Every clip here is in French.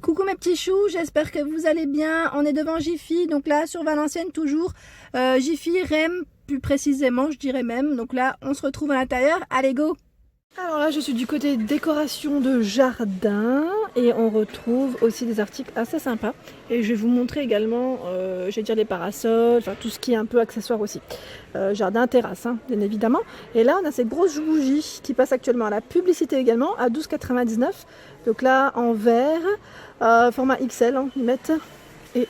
Coucou mes petits choux, j'espère que vous allez bien. On est devant Jiffy, donc là sur Valenciennes toujours. Jiffy, Rem, plus précisément je dirais même. Donc là on se retrouve à l'intérieur, allez go! Alors là je suis du côté décoration de jardin et on retrouve aussi des articles assez sympas. Et je vais vous montrer également, je vais dire les parasols, enfin tout ce qui est un peu accessoire aussi. Jardin, terrasse, hein, bien évidemment. Et là on a ces grosses bougies qui passent actuellement à la publicité également à 12,99 €. Donc là en verre, format XL, hein, ils mettent. Et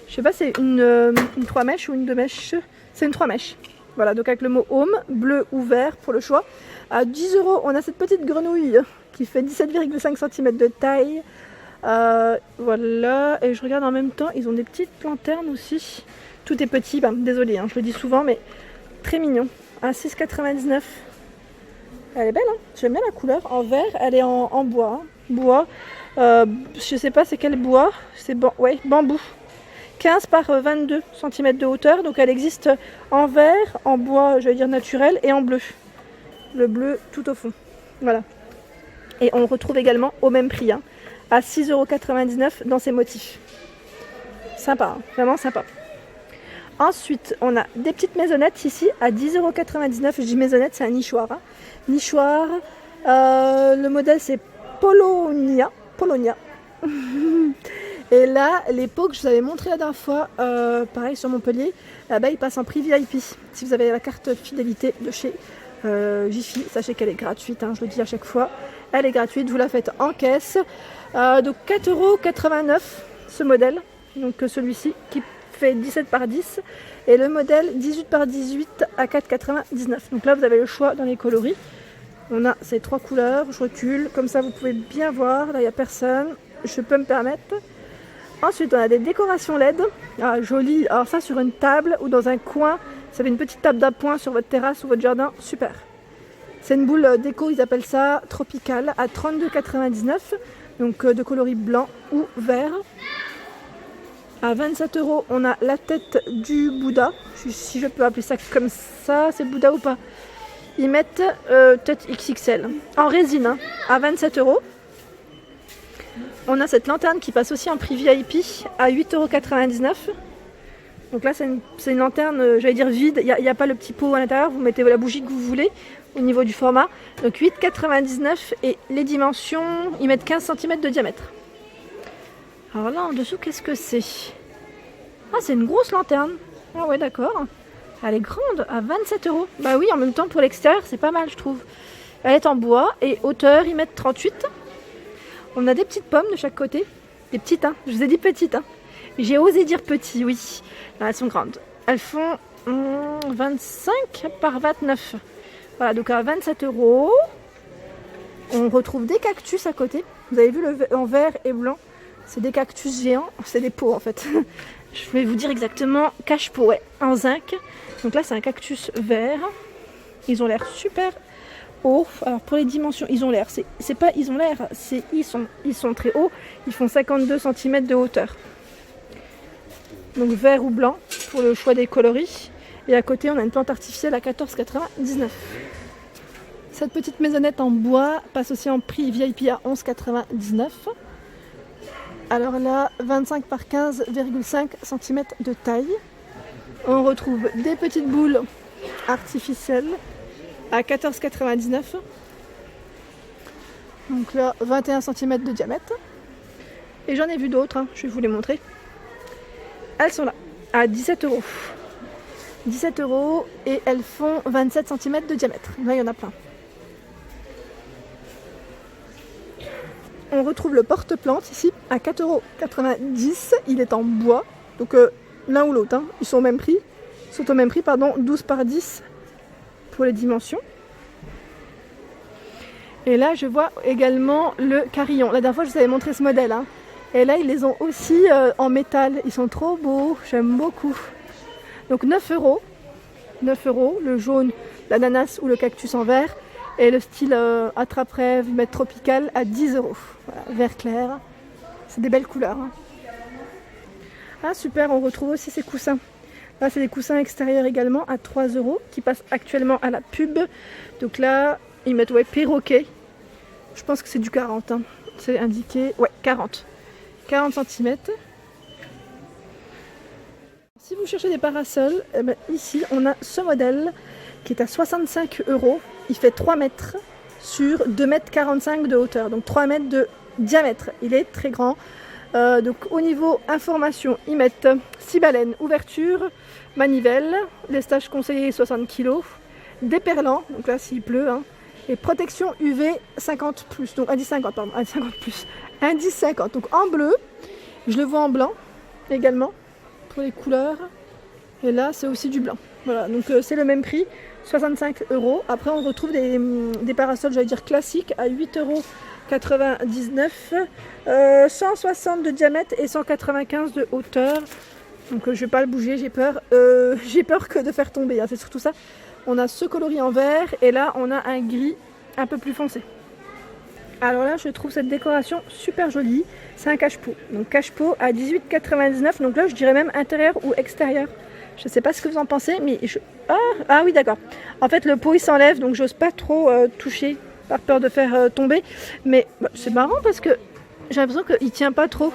je sais pas, c'est une 3 mèches ou une 2 mèches. C'est une 3 mèches. Voilà, donc avec le mot home, bleu ou vert pour le choix. À 10 €, on a cette petite grenouille qui fait 17,5 cm de taille. Voilà, et je regarde en même temps, ils ont des petites lanternes aussi. Tout est petit, désolé, hein, je le dis souvent, mais très mignon. À 6,99 €. Elle est belle, hein, j'aime bien la couleur. En vert, elle est en bois. Hein. Bois, je sais pas c'est quel bois, c'est bambou. 15 par 22 cm de hauteur, donc elle existe en vert, en bois, je vais dire naturel, et en bleu. Le bleu tout au fond. Voilà. Et on retrouve également au même prix, hein, à 6,99 € dans ces motifs. Sympa, hein, vraiment sympa. Ensuite, on a des petites maisonnettes ici à 10,99 €. Je dis maisonnette, c'est un nichoir. Hein. Nichoir. Le modèle c'est Polonia. Et là, les pots que je vous avais montré la dernière fois, pareil sur Montpellier, là-bas ils passent en prix VIP. Si vous avez la carte fidélité de chez Jiffy, sachez qu'elle est gratuite, hein, je le dis à chaque fois. Elle est gratuite, vous la faites en caisse. Donc 4,89 € ce modèle, donc celui-ci qui fait 17 par 10 et le modèle 18 par 18 à 4,99 €. Donc là vous avez le choix dans les coloris. On a ces trois couleurs, je recule, comme ça vous pouvez bien voir, là il n'y a personne, je peux me permettre. Ensuite on a des décorations LED, jolies, alors ça sur une table ou dans un coin, ça fait une petite table d'appoint sur votre terrasse ou votre jardin, super. C'est une boule déco, ils appellent ça tropicale, à 32,99 €, donc de coloris blanc ou vert. À 27 €, on a la tête du Bouddha, si je peux appeler ça comme ça, c'est Bouddha ou pas. Ils mettent tête XXL, en résine, hein, à 27 €. On a cette lanterne qui passe aussi en prix VIP à 8,99 €. Donc là c'est une lanterne, j'allais dire vide, il n'y a pas le petit pot à l'intérieur, vous mettez la bougie que vous voulez au niveau du format. Donc 8,99 € et les dimensions, ils mettent 15 cm de diamètre. Alors là en dessous, qu'est-ce que c'est? Ah, c'est une grosse lanterne. Ah ouais, d'accord. Elle est grande, à 27 €. Bah oui, en même temps pour l'extérieur, c'est pas mal, je trouve. Elle est en bois et hauteur, ils mettent 38. On a des petites pommes de chaque côté. Des petites, hein. Je vous ai dit petites, hein. J'ai osé dire petit, oui. Non, elles sont grandes. Elles font 25 par 29. Voilà, donc à 27 €. On retrouve des cactus à côté. Vous avez vu en vert et blanc. C'est des cactus géants. C'est des pots en fait. Je vais vous dire exactement. Cache-pot, ouais, en zinc. Donc là, c'est un cactus vert. Ils ont l'air super hauts. Alors pour les dimensions, ils ont l'air. C'est pas ils ont l'air, c'est ils sont très hauts. Ils font 52 cm de hauteur. Donc vert ou blanc pour le choix des coloris. Et à côté, on a une plante artificielle à 14,99 €. Cette petite maisonnette en bois passe aussi en prix VIP à 11,99 €. Alors là, 25 par 15,5 cm de taille. On retrouve des petites boules artificielles à 14,99 €. Donc là, 21 cm de diamètre. Et j'en ai vu d'autres, hein, je vais vous les montrer. Elles sont là, à 17 €. 17 € et elles font 27 cm de diamètre. Là, il y en a plein. On retrouve le porte-plante ici à 4,90 €. Il est en bois. Donc l'un ou l'autre, hein, ils sont au même prix. 12 par 10 pour les dimensions. Et là, je vois également le carillon. La dernière fois, je vous avais montré ce modèle. Hein. Et là, ils les ont aussi en métal. Ils sont trop beaux. J'aime beaucoup. Donc 9 €. 9 €. Le jaune, l'ananas ou le cactus en vert. Et le style attrape-rêve, mettre tropical à 10 €. Voilà, vert clair. C'est des belles couleurs. Hein. Ah super, on retrouve aussi ces coussins. Là, c'est des coussins extérieurs également à 3 € qui passent actuellement à la pub. Donc là, ils mettent perroquet. Je pense que c'est du 40. Hein. c'est indiqué, ouais, 40 cm. Si vous cherchez des parasols, eh ben, ici on a ce modèle qui est à 65 €. Il fait 3 mètres sur 2,45 m de hauteur, donc 3 mètres de diamètre. Il est très grand. Donc au niveau information, ils mettent 6 baleines, ouverture, manivelle, lestage conseillé 60 kg, déperlant, donc là s'il pleut, hein, et protection UV 50+, donc indice 50, pardon, indice 50+, indice 50, donc en bleu, je le vois en blanc également, pour les couleurs, et là c'est aussi du blanc. Voilà, donc c'est le même prix, 65 €. Après on retrouve des parasols, j'allais dire classiques, à 8,99 €, 160 de diamètre et 195 de hauteur. Donc je vais pas le bouger, j'ai peur que de faire tomber, hein, c'est surtout ça. On a ce coloris en vert et là on a un gris un peu plus foncé. Alors là je trouve cette décoration super jolie, c'est un cache-pot. Donc cache-pot à 18,99 €, donc là je dirais même intérieur ou extérieur. Je sais pas ce que vous en pensez, mais ah oui d'accord. En fait le pot il s'enlève, donc j'ose pas trop toucher par peur de faire tomber. Mais bah, c'est marrant parce que j'ai l'impression qu'il tient pas trop.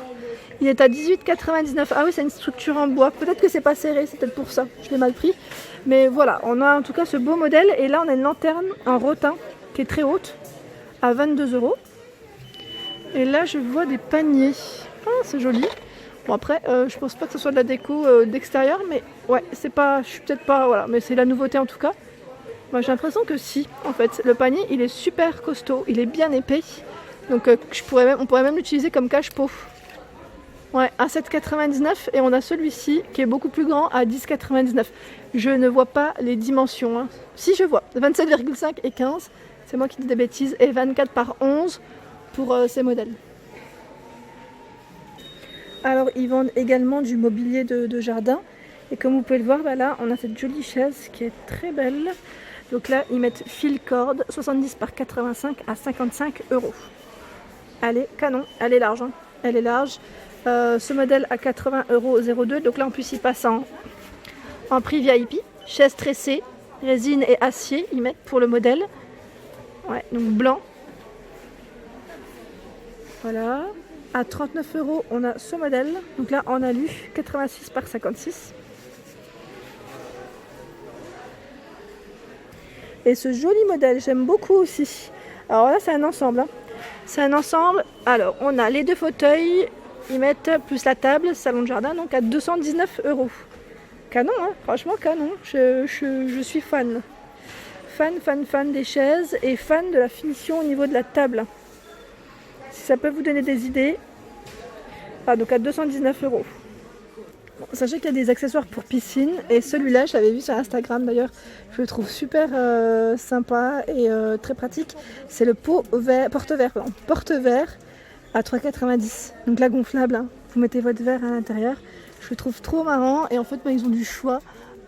Il est à 18,99 €. Ah oui, c'est une structure en bois. Peut-être que c'est pas serré, c'est peut-être pour ça. Je l'ai mal pris. Mais voilà, on a en tout cas ce beau modèle. Et là, on a une lanterne en rotin qui est très haute, à 22 €. Et là, je vois des paniers. Ah, c'est joli. Bon, après, je pense pas que ce soit de la déco d'extérieur, mais ouais, c'est pas. Je suis peut-être pas. Voilà, mais c'est la nouveauté en tout cas. Moi, j'ai l'impression que si, en fait. Le panier, il est super costaud. Il est bien épais. Donc, on pourrait même l'utiliser comme cache-pot. Ouais, à 7,99 € et on a celui-ci qui est beaucoup plus grand à 10,99 €. Je ne vois pas les dimensions. Hein. Si je vois, 27,5 et 15, c'est moi qui dis des bêtises, et 24 par 11 pour ces modèles. Alors ils vendent également du mobilier de jardin et comme vous pouvez le voir, bah là on a cette jolie chaise qui est très belle. Donc là ils mettent fil corde 70 par 85 à 55 €. Elle est canon, elle est large. Hein. Elle est large. Ce modèle à 80,02 €. Donc là en plus il passe en prix VIP. Chaise tressée, résine et acier, ils mettent pour le modèle. Ouais, donc blanc. Voilà. À 39 € on a ce modèle. Donc là en alu, 86 par 56. Et ce joli modèle, j'aime beaucoup aussi. Alors là c'est un ensemble. Hein. C'est un ensemble. Alors on a les deux fauteuils. Ils mettent plus la table, salon de jardin, donc à 219 €. Canon, hein, franchement canon. Je suis fan. Fan des chaises et fan de la finition au niveau de la table. Si ça peut vous donner des idées. Ah, donc à 219 €. Bon, sachez qu'il y a des accessoires pour piscine et celui-là, je l'avais vu sur Instagram d'ailleurs. Je le trouve super sympa et très pratique. C'est le porte-verre à 3,90 €. Donc là gonflable, hein. Vous mettez votre verre à l'intérieur. Je le trouve trop marrant et en fait ils ont du choix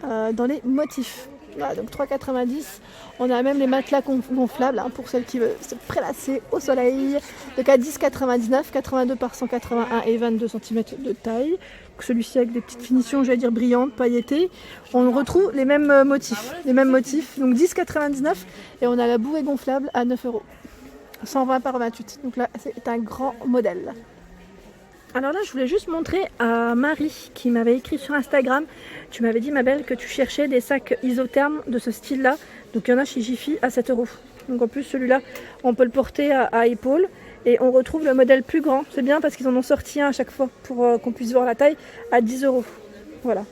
dans les motifs. Voilà, donc 3,90 €. On a même les matelas gonflables hein, pour celles qui veulent se prélasser au soleil. Donc à 10,99 €, 82 par 181 et 22 cm de taille. Celui-ci avec des petites finitions, j'allais dire brillantes, pailletées. On retrouve les mêmes motifs. Donc 10,99 € et on a la bouée gonflable à 9 €. 120 par 28. Donc là, c'est un grand modèle. Alors là, je voulais juste montrer à Marie qui m'avait écrit sur Instagram. Tu m'avais dit, ma belle, que tu cherchais des sacs isothermes de ce style-là. Donc il y en a chez Jiffy à 7 €. Donc en plus, celui-là, on peut le porter à épaule. Et on retrouve le modèle plus grand. C'est bien parce qu'ils en ont sorti un à chaque fois pour qu'on puisse voir la taille à 10 €. Voilà.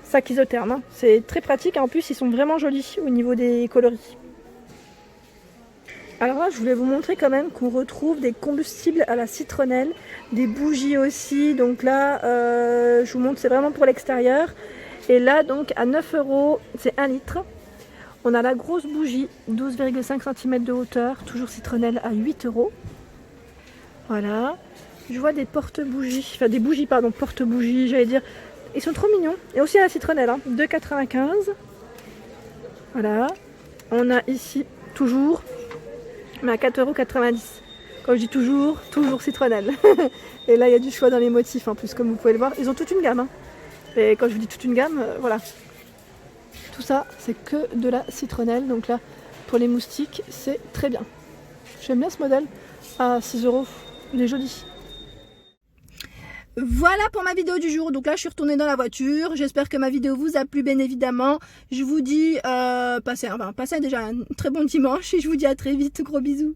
Sac isotherme. Hein. C'est très pratique. Et en plus, ils sont vraiment jolis au niveau des coloris. Alors là, je voulais vous montrer quand même qu'on retrouve des combustibles à la citronnelle, des bougies aussi. Donc là, je vous montre, c'est vraiment pour l'extérieur. Et là, donc à 9 €, c'est 1 litre. On a la grosse bougie, 12,5 cm de hauteur, toujours citronnelle à 8 €. Voilà. Je vois des porte-bougies, enfin des bougies, pardon, porte-bougies, j'allais dire. Ils sont trop mignons. Et aussi à la citronnelle, hein, 2,95 €. Voilà. On a ici, toujours, mais à 4,90 €. Quand je dis toujours citronnelle. Et là, il y a du choix dans les motifs, en plus, comme vous pouvez le voir. Ils ont toute une gamme. Hein. Et quand je vous dis toute une gamme, voilà. Tout ça, c'est que de la citronnelle. Donc là, pour les moustiques, c'est très bien. J'aime bien ce modèle. à 6 €. Il est joli. Voilà pour ma vidéo du jour. Donc là, je suis retournée dans la voiture. J'espère que ma vidéo vous a plu, bien évidemment. Je vous dis, passez déjà un très bon dimanche et je vous dis à très vite. Gros bisous.